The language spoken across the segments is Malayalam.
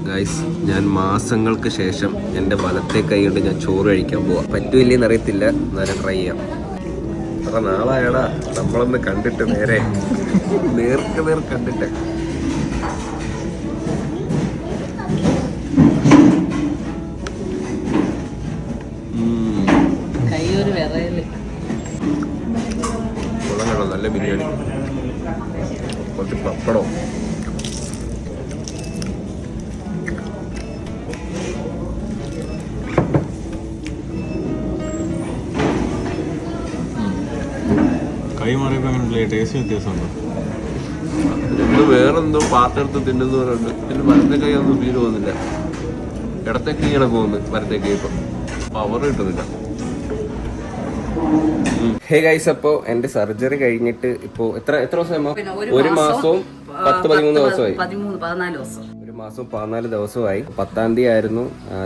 ഗൈസ്, ഞാൻ മാസങ്ങൾക്ക് ശേഷം എൻ്റെ വലത്തെ കൈ കൊണ്ട് ഞാൻ ചോറ് കഴിക്കാൻ പോവാം. പറ്റൂല്ലെന്ന് അറിയത്തില്ല, എന്നാലും ട്രൈ ചെയ്യാം. അത്ര നാളായടാ നമ്മളൊന്ന് കണ്ടിട്ട്, നേർക്ക് നേർ കണ്ടിട്ട്. നല്ല ബിരിയാണി, കുറച്ച് പപ്പടം. കൈ മാറിയപ്പോൾ അങ്ങനെ ടേസ്റ്റ് വ്യത്യാസമുണ്ടോ? വേറെന്തോ പാത്തെടുത്ത് തിന്നുന്നവരുണ്ട്. പിന്നെ മരത്തെ കൈ ഒന്നും ഫീൽ പോകുന്നില്ല. ഇടത്തേക്ക് ഇങ്ങനെ പോകുന്നു, മരത്തെ കൈ ഇപ്പം പവർ കിട്ടുന്നില്ല. ഹേ ഗൈസ്, അപ്പോൾ എൻ്റെ സർജറി കഴിഞ്ഞിട്ട് ഇപ്പോൾ എത്ര ദിവസമായോ? 1 മാസവും 13 ദിവസമായി. 14 ദിവസമായി. 10-ാം തീയതി ആയിരുന്നു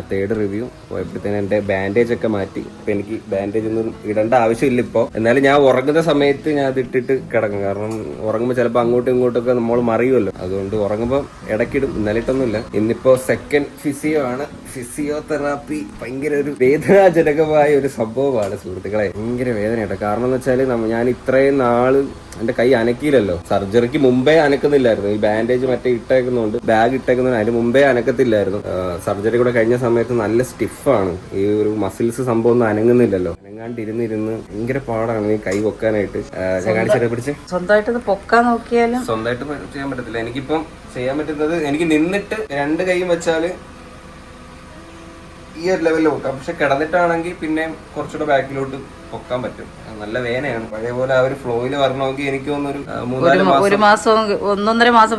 3rd റിവ്യൂ. പോയപ്പോഴത്തേന് എൻ്റെ ബാൻഡേജ് ഒക്കെ മാറ്റി. ഇപ്പൊ എനിക്ക് ബാൻഡേജ് ഒന്നും ഇടേണ്ട ആവശ്യമില്ല ഇപ്പോൾ. എന്നാലും ഞാൻ ഉറങ്ങുന്ന സമയത്ത് ഞാൻ അത് ഇട്ടിട്ട് കിടക്കും. കാരണം ഉറങ്ങുമ്പോൾ ചിലപ്പോൾ അങ്ങോട്ടും ഇങ്ങോട്ടൊക്കെ നമ്മൾ മറിയുമല്ലോ. അതുകൊണ്ട് ഉറങ്ങുമ്പോൾ ഇടയ്ക്കിടും. ഇന്നലിട്ടൊന്നുമില്ല. ഇന്നിപ്പോ സെക്കൻഡ് ഫിസിയോ ആണ്. ഫിസിയോതെറാപ്പി ഭയങ്കര ഒരു വേദനാജനകമായ ഒരു സംഭവമാണ് സുഹൃത്തുക്കളെ. ഭയങ്കര വേദനയുണ്ട്. കാരണം എന്ന് വെച്ചാൽ ഞാൻ ഇത്രയും നാള് എന്റെ കൈ അനക്കിയില്ലല്ലോ. സർജറിക്ക് മുമ്പേ അനക്കുന്നില്ലായിരുന്നു. ഈ ബാൻഡേജ് മറ്റേ ഇട്ടേക്കുന്നതുകൊണ്ട്, ബാഗ് ഇട്ടേക്കുന്നതുകൊണ്ട് അതിന് മുമ്പേ അനക്കത്തില്ലായിരുന്നു. സർജറി കൂടെ കഴിഞ്ഞ സമയത്ത് നല്ല സ്റ്റിഫാണ്. ഈ ഒരു മസിൽസ് സംഭവം ഒന്നും അനങ്ങുന്നില്ലല്ലോ. അനങ്ങാണ്ടിരുന്നിരുന്ന് ഭയങ്കര പാടാണ് ഈ കൈ പൊക്കാനായിട്ട്. ഞാൻ കാണിച്ചിട്ട് പിടിച്ച് സ്വന്തമായിട്ട് പൊക്കാൻ നോക്കിയാലും സ്വന്തമായിട്ട് ചെയ്യാൻ പറ്റത്തില്ല. എനിക്കിപ്പം ചെയ്യാൻ പറ്റുന്നത്, എനിക്ക് നിന്നിട്ട് 2 കൈയും വെച്ചാല് ഈ ഒരു ലെവലിൽ പൊക്കാം. പക്ഷെ കിടന്നിട്ടാണെങ്കിൽ പിന്നെ കുറച്ചുകൂടെ ബാക്കിലോട്ട് പൊക്കാൻ പറ്റും. നല്ല വേദനയാണ്. പഴയ പോലെ ആ ഒരു ഫ്ലോയിൽ വരണമെങ്കിൽ എനിക്ക് തോന്നുന്നു ഒരു മാസം 1.5 മാസം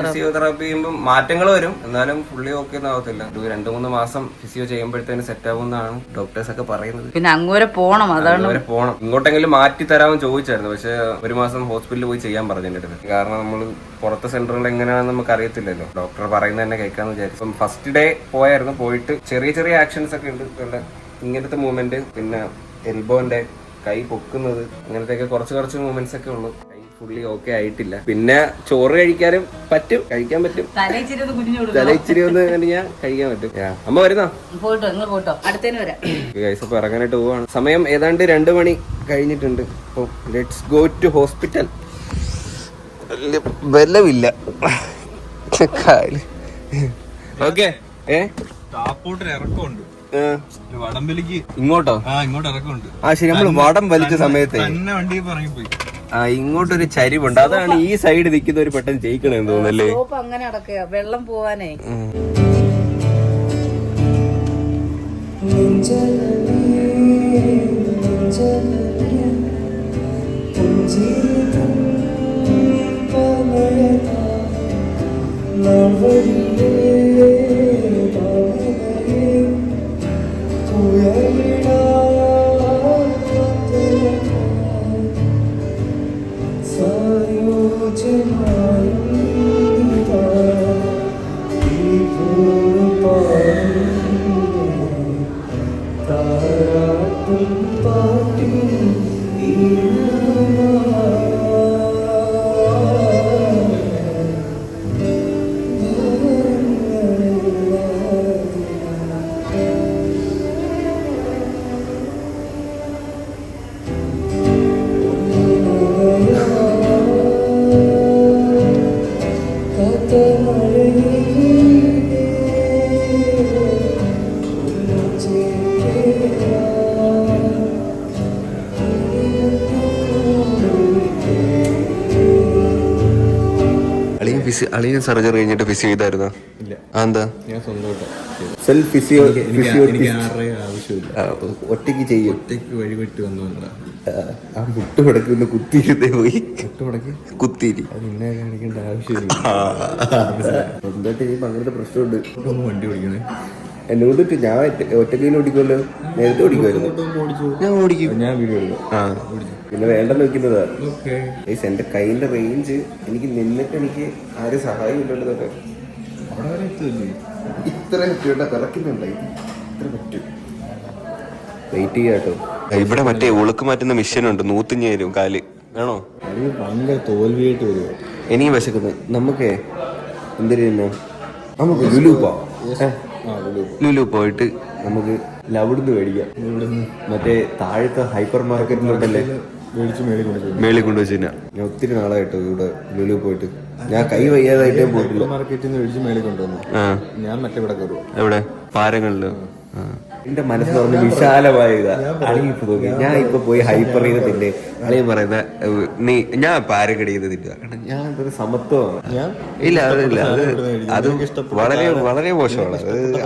ഫിസിയോതെറാപ്പി ചെയ്യുമ്പോൾ മാറ്റങ്ങൾ വരും. എന്നാലും ഫുള്ളി ഓക്കെ ഒന്നും ആവത്തില്ല. ഒരു 2-3 മാസം ഫിസിയോ ചെയ്യുമ്പോഴത്തേന് സെറ്റ് ആവുമെന്നാണ് ഡോക്ടേഴ്സ് ഒക്കെ പറയുന്നത്. പിന്നെ അങ്ങോട്ട് പോണം, പോണം. ഇങ്ങോട്ടെങ്കിലും മാറ്റി തരാമെന്ന് ചോദിച്ചായിരുന്നു. പക്ഷെ 1 മാസം ഹോസ്പിറ്റലിൽ പോയി ചെയ്യാൻ പറഞ്ഞു എൻ്റെ അടുത്ത്. കാരണം നമ്മൾ പുറത്തെ സെന്ററുകൾ എങ്ങനെയാണെന്ന് നമുക്ക് അറിയത്തില്ലല്ലോ. ഡോക്ടർ പറയുന്നത് തന്നെ കേൾക്കാന്ന് വിചാരിച്ചു. ഫസ്റ്റ് ഡേ പോയിട്ട് ചെറിയ ആക്ഷൻസ് ഒക്കെ ഉണ്ട്. ഇങ്ങനത്തെ മൂവ്മെന്റ്, പിന്നെ എൽബോന്റെ കൈ പൊക്കുന്നത്, അങ്ങനത്തെ കുറച്ച് മൂവ്മെന്റ്സ് ഒക്കെ ഉള്ളു. കൈ ഫുള്ളി ഓക്കെ ആയിട്ടില്ല. പിന്നെ ചോറ് കഴിക്കാൻ പറ്റും. തല ഇച്ചിരി ഒന്ന് ഞാൻ കഴിക്കാൻ പറ്റും. അമ്മ വരുന്നോ? അപ്പൊ ഇറങ്ങാനായിട്ട് പോവാണ്. സമയം ഏതാണ്ട് 2 മണി കഴിഞ്ഞിട്ടുണ്ട്. അപ്പൊ ലെറ്റ്സ് ഗോ ടു ഹോസ്പിറ്റൽ. ബലമില്ല ഓക്കെ. ഇറക്കമുണ്ട് ഇങ്ങോട്ടോ? ഇങ്ങോട്ട് ഇറക്കമുണ്ട്. ശരി, നമ്മള് വടം വലിച്ച സമയത്ത് ഇങ്ങോട്ടൊരു ചരിവുണ്ട്. അതാണ് ഈ സൈഡ് നിൽക്കുന്നവര് പെട്ടെന്ന് ജയിക്കണെന്ന് തോന്നുന്നല്ലേ. അങ്ങനെ നടക്കുക വെള്ളം പോവാനേ. അളിയൻ സർജറി കഴിഞ്ഞിട്ട് ഫിസിയോ ചെയ്തായിരുന്നോ? ഇല്ല, എന്താ? ഞാൻ സ്വന്തമായിട്ട് സെൽഫ് ഫിസിയോ എനിക്ക് ആരുടെയും ആവശ്യമില്ല. ഒറ്റയ്ക്ക് ചെയ്യും. ഒറ്റയ്ക്ക് വഴിപെട്ട് വന്നോണ്ടാ. ആ മുട്ട് മുടക്കുന്ന കുത്തിയിരുന്നേ പോയി മുടക്കി കുത്തിരി അത് നിന്നെ കാണിക്കേണ്ട ആവശ്യമില്ല. സ്വന്തമായിട്ട് ചെയ്യുമ്പോൾ അങ്ങനത്തെ പ്രശ്നമുണ്ട്. ഒന്ന് വണ്ടി ഓടിക്കണേ. എന്നെ കൊണ്ടിട്ട് ഞാൻ ഒറ്റക്കയിൽ ഓടിക്കുമല്ലോ. നേരത്തെ ഓടിക്കുമായിരുന്നു. ഞാൻ ഓടിക്കും. ഞാൻ വീഡിയോ എടുക്കാം. പിന്നെ വേണ്ടെന്ന് വെക്കുന്നതാ. ഓക്കെ. എന്റെ കൈയിന്റെ റേഞ്ച് എനിക്ക് നിന്നിട്ട് എനിക്ക് ആരും സഹായം ഇല്ലല്ലോ. അവിടെ വരെ എത്തുമല്ലേ? ഇത്ര പറ്റൂല, പിറക്കുന്നുണ്ടായി. ഇത്ര പറ്റും. വെയിറ്റ് ചെയ്യാട്ടോ. ഇവിടെ മറ്റേ ഉളുക്ക് മാറ്റുന്ന മെഷീനുണ്ട്. 150 കാല് വേണോ? അത് ഭയങ്കര തോൽവിയായിട്ട് വരുമോ? എനിക്ക് വിശക്കുന്നത്. നമുക്കേ എന്തിനു തന്നെ നമുക്ക് ലുലു പോവാം. ലുലു പോയിട്ട് നമുക്ക് ലവിടുന്ന് മേടിക്കാം. മറ്റേ താഴത്തെ ഹൈപ്പർ മാർക്കറ്റിലുണ്ടല്ലേ, മേളിൽ കൊണ്ടുവച്ചു. ഞാൻ ഒത്തിരി നാളായിട്ടോ ഇവിടെ ലുലു പോയിട്ട്. ഞാൻ കൈ വയ്യാതായിട്ടേ പോയിട്ടില്ല. മാർക്കറ്റിൽ നിന്ന് മേടിച്ച് മേളിൽ കൊണ്ടുവന്നു. ഞാൻ മറ്റേ ഇവിടെ കയറും. എവിടെ? പാരങ്ങളില്. എന്റെ മനസ്സ് പറഞ്ഞ വിശാലമായ ഇതാ. അളിയിപ്പ് നോക്കി. ഞാൻ ഇപ്പൊ പോയി ഹൈപ്പർ ചെയ്ത് തിന്നെ. അളിയൻ പറയുന്ന ഞാൻ പാരക്കടി ചെയ്ത് തിന്നുക. കാരണം ഞാൻ എന്തൊരു സമത്വമാണ്. ഇല്ല, അതല്ല, അത് വളരെ വളരെ മോശമാണ്.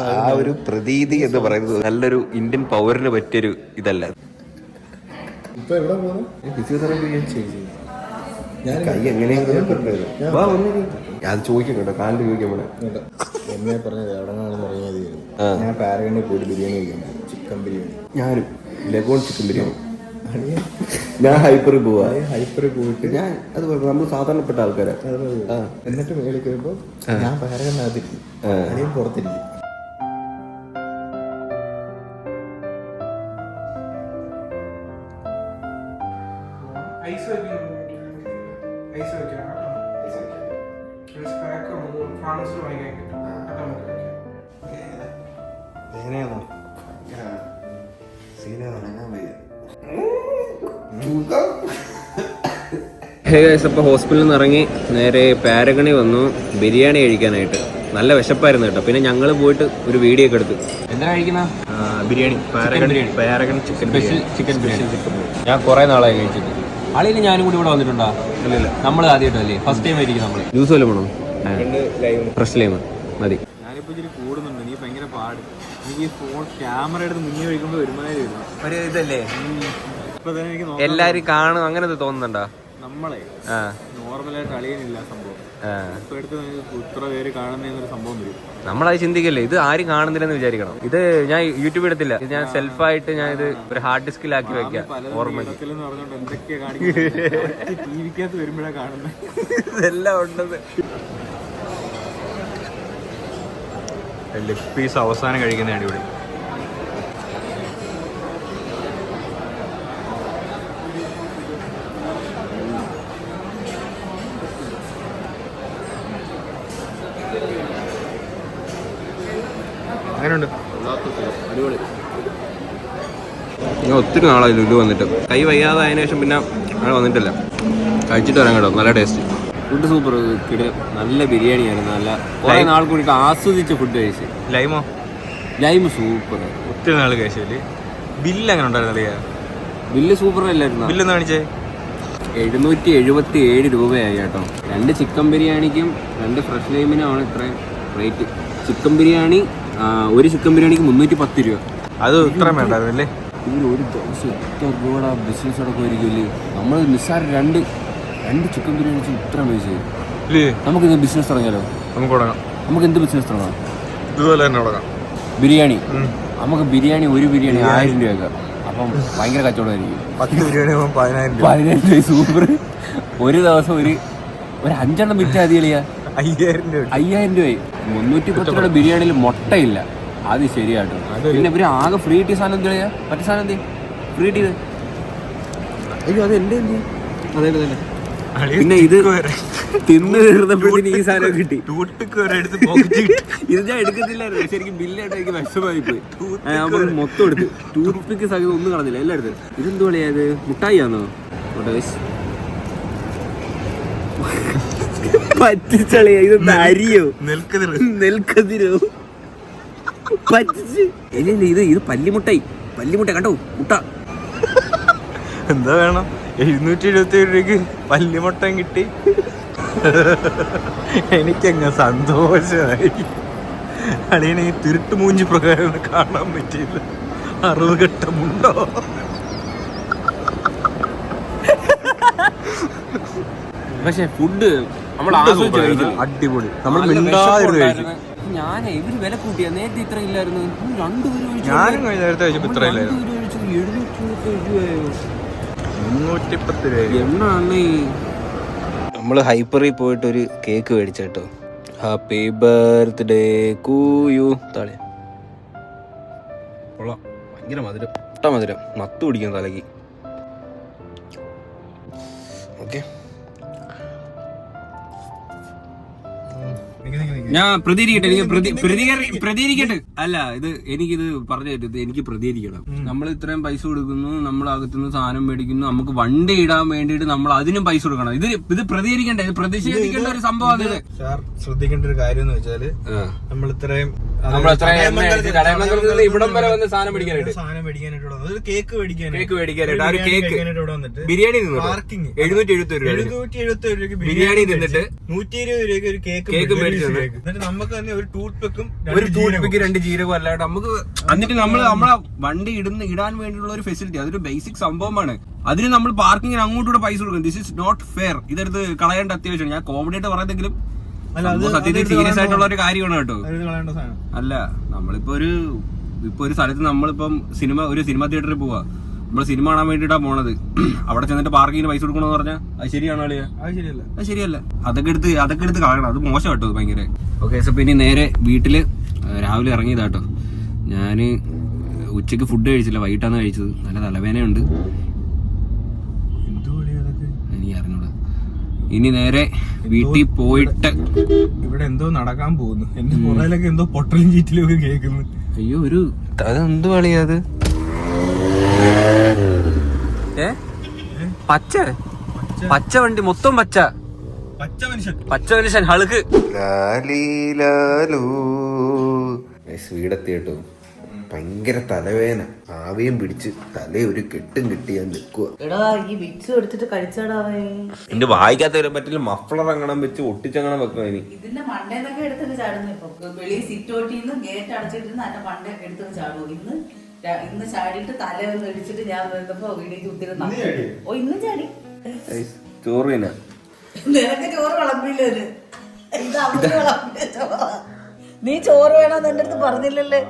ആ ഒരു പ്രതീതി എന്ന് പറയുന്നത് നല്ലൊരു ഇന്ത്യൻ പൗരന് പറ്റിയൊരു ഇതല്ല. ഫിസിയോതെറാപ്പി കൈ എങ്ങനെയെങ്കിലും അത് ചോദിക്കും കേട്ടോ. കാലിന് ചോദിക്കാൻ പോലെ എന്നെ പറഞ്ഞത് എവിടെയാണെന്ന് പറഞ്ഞാൽ ഞാൻ പാരഗണിൽ പോയിട്ട് ബിരിയാണി കഴിക്കാൻ, ചിക്കൻ ബിരിയാണി. ഞാനും ലഗോൺ ചിക്കൻ ബിരിയാണി. ഞാൻ ഹൈപ്പറിൽ പോവാ. ഹൈപ്പറിൽ പോയിട്ട് ഞാൻ അത് നമ്മൾ സാധാരണപ്പെട്ട ആൾക്കാരാ. എന്നിട്ട് മേളിൽ കയറുമ്പോൾ ഞാൻ പാരഗണിനകത്തിരിക്കും, അല്ലെങ്കിൽ പുറത്തിരിക്കും. അപ്പോൾ ഹോസ്പിറ്റലിൽ നിന്ന് ഇറങ്ങി നേരെ പാരഗണി വന്നു ബിരിയാണി കഴിക്കാനായിട്ട്. നല്ല വിശപ്പായിരുന്നു കേട്ടോ. പിന്നെ ഞങ്ങൾ പോയിട്ട് ഒരു വീഡിയോ ഒക്കെ എടുത്തു. എന്താ കഴിക്കുന്ന? ബിരിയാണി, പാരഗണി ചിക്കൻ ബിരിയാണി. ഞാൻ കുറേ നാളായി കഴിച്ചിട്ട്. ആളിയിൽ ഞാനും കൂടി ഇവിടെ വന്നിട്ടുണ്ടോ? ഇല്ല, നമ്മൾ ആദ്യമായിട്ടല്ലേ, ഫസ്റ്റ് ടൈം ആയിരിക്കും നമ്മൾ. ജ്യൂസ് വല്ലതും വേണം? ഫ്രഷ് ലൈം മതി. ഞാനിപ്പോ ഇച്ചിരി കൂടുന്നുണ്ട്. നീ ഭയങ്കര പാട്. എനിക്ക് ഫോൺ ക്യാമറ എടുത്ത് മുന്നിൽ വയ്ക്കുമ്പോൾ ഒരുമാതിരി ഒരു ഇതല്ലേ, ഇപ്പൊ തന്നെ എനിക്ക് എല്ലാരും കാണും അങ്ങനെ തോന്നുന്നുണ്ടോ? നമ്മളെ നോർമലായിട്ട് അളിയനില്ല സംഭവം. ഇപ്പൊ എടുത്ത് ഇത്ര പേര് കാണുന്നൊരു സംഭവം വരും. നമ്മളത് ചിന്തിക്കല്ലേ, ഇത് ആരും കാണുന്നില്ലെന്ന് വിചാരിക്കണം. ഇത് ഞാൻ യൂട്യൂബ് എടുത്തില്ല, ഇത് ഞാൻ സെൽഫായിട്ട് ഞാൻ ഇത് ഒരു ഹാർഡ് ഡിസ്കിലാക്കി വെക്കാം ഓർമ്മയ്ക്ക്. എന്തൊക്കെയാ കാണിക്കുന്നത് ടി വിക്കകത്ത് വരുമ്പോഴാണ് കാണുന്നത്. ഇതെല്ലാം ഉണ്ടത്. ലെഗ് പീസ് അവസാനം കഴിക്കുന്നതാണ് ഇവിടെ. അങ്ങനെയുണ്ട്. ഞാൻ ഒത്തിരി നാളായി ലുലു വന്നിട്ട്. കൈ വയ്യാതായതിനു ശേഷം പിന്നെ അങ്ങനെ വന്നിട്ടില്ല. കഴിച്ചിട്ട് വരാൻ കേട്ടോ. നല്ല ടേസ്റ്റ്. Food super. നല്ല ബിരിയാണി ആയിരുന്നു. നല്ല കുറേ നാൾ കൂടി ആസ്വദിച്ച് ഫുഡ് കഴിച്ച്. Lime super. ഒത്തിരി നാൾ കഴിച്ചില്ല. ബില്ല് അങ്ങനെ ഉണ്ടായിരുന്നില്ല? ബില്ല് സൂപ്പർ അല്ലായിരുന്നു. ബില്ലെന്ന് കാണിച്ചേ? 777 രൂപയായി കേട്ടോ. 2 ചിക്കൻ ബിരിയാണിക്കും 2 ഫ്രഷ് ലൈമിനുമാണ് ഇത്രയും റേറ്റ്. ചിക്കൻ ബിരിയാണി, ഒരു ചിക്കൻ ബിരിയാണിക്ക് 310 രൂപ. അത് ഇത്ര വേണ്ടായിരുന്നല്ലേ? ഇതിൽ ഒരു ദിവസം എത്ര രൂപയുടെ ബിസിനസ് നടക്കുമായിരിക്കുമല്ലേ? നമ്മൾ നിസ്സാര രണ്ട് ചിക്കൻ ബിരിയാണി ഇത്ര പൈസ. നമുക്ക് ഇത് ബിസിനസ് തുടങ്ങിയാലോ? നമുക്ക് തുടങ്ങാം. നമുക്ക് എന്ത് ബിസിനസ് തുടങ്ങാം? ഇതുപോലെ തന്നെ തുടങ്ങാം. ബിരിയാണി. നമുക്ക് ബിരിയാണി, ഒരു ബിരിയാണി 1000 രൂപയൊക്കെ. അപ്പം ഭയങ്കര കച്ചവടമായിരിക്കും. 10 ബിരിയാണി 10,000 രൂപ സൂപ്പർ. ഒരു ദിവസം ഒരു 5 എണ്ണം വിറ്റാൽ മതി കളിയാ. 5,000 രൂപ. 5,000 രൂപയായി. 310 രൂപയുടെ ബിരിയാണിയിൽ മുട്ടയില്ല. അത് ശരിയാട്ടോ. പിന്നെ ഇവര് ആകെ ഫ്രീ കിട്ടിയ സാധനം എന്ത് ചെയ്യാ? മറ്റേ സാധനം എന്ത് ഫ്രീ കിട്ടിയത്? അയ്യോ, അത് എന്റെ എന്ത്? അതെ തന്നെ. പിന്നെ ഇത് തിന്ന് തീർന്നപ്പോഴത്തേന് ഈ സാധനം കിട്ടി. ഇത് ഞാൻ എടുക്കത്തില്ലായിരുന്നു. ശരിക്കും ബില്ലായിട്ട് എനിക്ക് വിഷമായി പോയി. മൊത്തം എടുത്ത് ടൂത്ത് പിക്ക് സഹിതം ഒന്നും കളഞ്ഞില്ല, എല്ലാം എടുത്ത്. ഇതെന്ത് കളിയാ? ഇത് മുട്ടായിയാണോ? പറ്റിച്ചളിയാ. ഇതൊന്ന് അരിയോ നെൽക്കതിരോ പറ്റിച്ച്. ഇല്ല, ഇത് പല്ലിമുട്ടായി കണ്ടോ? മുട്ട എന്താ വേണം? 777 രൂപയ്ക്ക് പല്ലിമുട്ടയും കിട്ടി. എനിക്കങ്ങ് സന്തോഷമായി. അളിയനെ ഈ തിരുട്ട് മൂഞ്ചി പ്രകാരം കാണാൻ പറ്റിയില്ല. 60 ഘട്ടമുണ്ടോ? പക്ഷെ ഫുഡ് നമ്മൾ അടിപൊളി. നമ്മൾ മിണ്ടായിരുന്നു കഴിച്ചു. ഞാനേ ഇവര് വില കൂട്ടിയ നേരത്തെ ഇത്ര ഇല്ലായിരുന്നു. ഞാനും നേരത്തെ കഴിച്ചപ്പോ ഇത്ര ഇല്ലായിരുന്നു. 310 രൂപ. എന്നാണ് നമ്മള് ഹൈപ്പറിൽ പോയിട്ട് ഒരു കേക്ക് മേടിച്ചേട്ടോ. ഹാപ്പി ബർത്ത്ഡേ കൂയു താളെ. കൊള്ളാം, ഭയങ്കര മധുരം, മധുരം നത്തു പിടിക്കാൻ തലക്ക്. ഓക്കെ, ഞാൻ പ്രതികരിക്കട്ടെ. എനിക്ക് പ്രതികരിക്കട്ടെ. അല്ല, എനിക്കിത് പറഞ്ഞു തരുന്നത്, എനിക്ക് പ്രതികരിക്കണം. നമ്മൾ ഇത്രയും പൈസ കൊടുക്കുന്നു, നമ്മൾ അകത്തുനിന്ന് സാധനം മേടിക്കുന്നു, നമുക്ക് വണ്ടി ഇടാൻ വേണ്ടിയിട്ട് നമ്മൾ അതിനും പൈസ കൊടുക്കണം. ഇത് പ്രതികരിക്കണ്ട, ഇത് പ്രതിഷേധിക്കേണ്ട ഒരു സംഭവമാണ്. ഇത് സാർ ശ്രദ്ധിക്കേണ്ട ഒരു കാര്യം എന്ന് വെച്ചാല് നമ്മൾ ഇത്രയും ഇവിടം വരെ വന്ന് സാധനം മേടിക്കാനായിട്ട് കേക്ക് ബിരിയാണി 770 രൂപ ബിരിയാണി തിന്നിട്ട് 120 രൂപയ്ക്ക് ഒരു കേക്ക് മേടിച്ചു. എന്നിട്ട് നമുക്ക് തന്നെ ഒരു ടൂത്ത് പിക്കും 2 ജീരകവും അല്ലാണ്ട് നമുക്ക്. എന്നിട്ട് നമ്മളെ വണ്ടി ഇടാൻ വേണ്ടിയുള്ള ഒരു ഫെസിലിറ്റി, അതൊരു ബേസിക് സംഭവമാണ്. അതിന് നമ്മൾ പാർക്കിങ്ങിന് അങ്ങോട്ടൂടെ പൈസ കൊടുക്കണം. This is not fair. ഇതെടുത്ത് കളയേണ്ട അത്യാവശ്യമാണ്. ഞാൻ കോമഡി ആയിട്ട് പറയുന്നെങ്കിലും സത്യത്തിൽ സീരിയസ് ആയിട്ടുള്ള ഒരു കാര്യമാണ് കേട്ടോ. അല്ല, നമ്മളിപ്പോ ഒരു സ്ഥലത്ത് നമ്മളിപ്പം ഒരു സിനിമ തിയേറ്ററിൽ പോവാ, നമ്മൾ സിനിമ കാണാൻ വേണ്ടിയിട്ടാ പോണത്. അവിടെ ചെന്നിട്ട് പാർക്കിങ്ങിന് പൈസ കൊടുക്കണമെന്ന് പറഞ്ഞാൽ അത് ശരിയാണോ അളിയാ? അത് ശരിയല്ല. അതൊക്കെ എടുത്ത് കളയണം. അത് മോശം കേട്ടോ, ഭയങ്കര. ഓക്കെ, സോ പിന്നെ നേരെ വീട്ടില് രാവിലെ ഇറങ്ങിയതാട്ടോ. ഞാന് ഉച്ചക്ക് ഫുഡ് കഴിച്ചില്ല, വൈകിട്ടാണ് കഴിച്ചത്. നല്ല തലവേദനയുണ്ട്, എനിക്ക് അറിഞ്ഞൂടാ. ഇനി നേരെ വീട്ടിൽ പോയിട്ട് ഇവിടെ എന്തോ നടക്കാൻ പോകുന്നു. എന്റെ പുറയിലൊക്കെ എന്തോ പൊട്ടലും ചീറ്റിലും ഒക്കെ കേൾക്കുന്നു. അയ്യോ, അതെന്ത് കളിയാ അത്? പച്ച വണ്ടി മൊത്തം പച്ച മനുഷ്യൻ ഹളുക്ക്. വീടെത്തി കേട്ടോ. ഭയങ്കര തലവേന, ആവിയും പിടിച്ച് തല ഒരു കെട്ടും കിട്ടി ഞാൻ നിൽക്കുക. എന്റെ വായിക്കാത്ത വരാൻ പറ്റില്ല. മഫ്ലർ അങ്ങനെ വെച്ച് ഒട്ടിച്ചങ്ങനെ വെക്കണം. ഇനി ഇതിന്റെ മണ്ടേന്നൊക്കെ എടുത്തിട്ട് ചാടുന്നു. ഇപ്പൊ വെളിയിൽ സിറ്റോട്ടിന്ന് ഗേറ്റ് അടച്ചിട്ടിരുന്ന് അതിന്റെ മണ്ട എടുത്തിട്ട് ചാടും. ഇന്ന് ചാടിയിട്ട് തല ഒന്ന് ഇടിച്ചിട്ട് ഞാൻ വന്നപ്പോ ഇടിച്ച് കുത്തിരുന്ന. ഓ, ഇന്ന് ചാടി. ചോറ് തന്നെ. നിനക്ക് ചോറ് വിളമ്പില്ല. നീ ചോറ് വേണമെന്ന് എന്റെ അടുത്ത് പറഞ്ഞില്ലല്ലേ?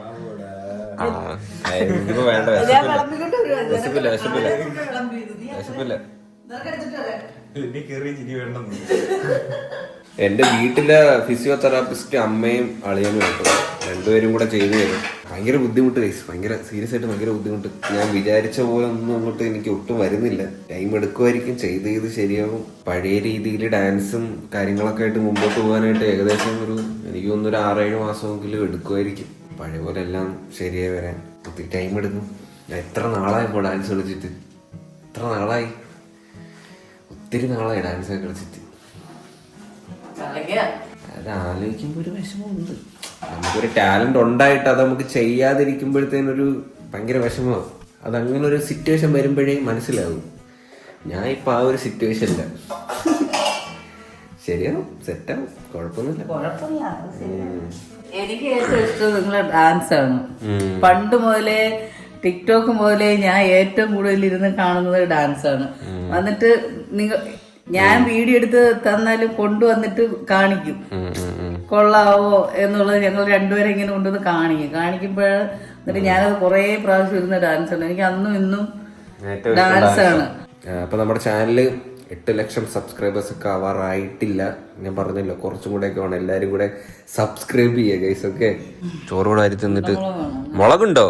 എന്റെ വീട്ടിലെ ഫിസിയോതെറാപ്പിസ്റ്റ് അമ്മയും അളിയനും കേട്ടോ. രണ്ടുപേരും കൂടെ ചെയ്തു തരും. ഭയങ്കര ബുദ്ധിമുട്ട് കൈസ്, ഭയങ്കര സീരിയസ് ആയിട്ട് ഭയങ്കര ബുദ്ധിമുട്ട്. ഞാൻ വിചാരിച്ച പോലെ ഒന്നും അങ്ങോട്ട് എനിക്ക് ഒട്ടും വരുന്നില്ല. ടൈം എടുക്കുമായിരിക്കും, ചെയ്ത് ശരിയാവും. പഴയ രീതിയിൽ ഡാൻസും കാര്യങ്ങളൊക്കെ ആയിട്ട് മുമ്പോട്ട് പോകാനായിട്ട് ഏകദേശം എനിക്ക് തോന്നുന്നു 6-7 മാസമെങ്കിലും എടുക്കുമായിരിക്കും. പഴയ പോലെ എല്ലാം ശരിയായി വരാൻ ഒത്തിരി ടൈം എടുക്കും. ഞാൻ എത്ര നാളായി ഇപ്പോൾ ഡാൻസ് കളിച്ചിട്ട്, ഒത്തിരി നാളായി ഡാൻസ് ഒക്കെ കളിച്ചിട്ട്. അത് ആലോചിക്കുമ്പോ ഒരു വിഷമമുണ്ട്. നമുക്കൊരു ടാലന്റ് ഉണ്ടായിട്ട് അത് നമുക്ക് ചെയ്യാതിരിക്കുമ്പോഴത്തേനൊരു ഭയങ്കര വിഷമമാണ്. അതങ്ങനെ ഒരു സിറ്റുവേഷൻ വരുമ്പോഴേ മനസ്സിലാവും. ഞാൻ ഇപ്പൊ ആ ഒരു സിറ്റുവേഷനില്ല. ശരിയാവും, സെറ്റാവും, കുഴപ്പമൊന്നുമില്ല. എനിക്ക് ഏറ്റവും ഇഷ്ടം നിങ്ങളെ ഡാൻസ് ആണ്. പണ്ട് മുതലേ ടിക്ടോക്ക് മുതലേ ഞാൻ ഏറ്റവും കൂടുതൽ ഇരുന്ന് കാണുന്നത് ഡാൻസ് ആണ്. എന്നിട്ട് ഞാൻ വീഡിയോ എടുത്ത് തന്നാലും കൊണ്ടുവന്നിട്ട് കാണിക്കും, കൊള്ളാവോ എന്നുള്ളത്. ഞങ്ങൾ രണ്ടുപേരും ഇങ്ങനെ കൊണ്ടുവന്ന് കാണിക്കുമ്പോൾ എന്നിട്ട് ഞാനത് കുറേ പ്രാവശ്യം ഇരുന്ന ഡാൻസ് ആണ്. എനിക്ക് അന്നും ഇന്നും ഡാൻസ് ആണ്. അപ്പൊ നമ്മുടെ ചാനല് 8 ലക്ഷം സബ്സ്ക്രൈബേഴ്സ് ഒക്കെ ആവാറായിട്ടില്ല. ഞാൻ പറഞ്ഞല്ലോ, കുറച്ചും കൂടെ ഒക്കെ വേണം. എല്ലാരും കൂടെ സബ്സ്ക്രൈബ് ചെയ്യുക ഗൈസ്. ഓക്കെ, ചോറ് കൂടെ അരി തിന്നിട്ട്. മുളകുണ്ടോ?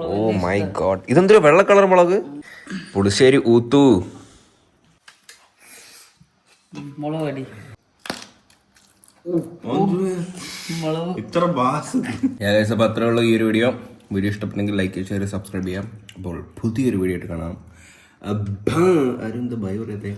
ഓ മൈ ഗോഡ്, ഇതെന്തൊരു വെള്ള കളർ മുളക്. പുളിശ്ശേരി ഊത്തു മുളകടി. അപ്പൊ അത്രേ ഉള്ളൂ ഈ ഒരു വീഡിയോ ഇഷ്ടപ്പെട്ടെങ്കിൽ ലൈക്ക്, ഷെയർ, സബ്സ്ക്രൈബ് ചെയ്യാം. അപ്പോൾ പുതിയൊരു വീഡിയോ ആയിട്ട് കാണാം. അരുന്ത് ബൈ പറയത്തെ.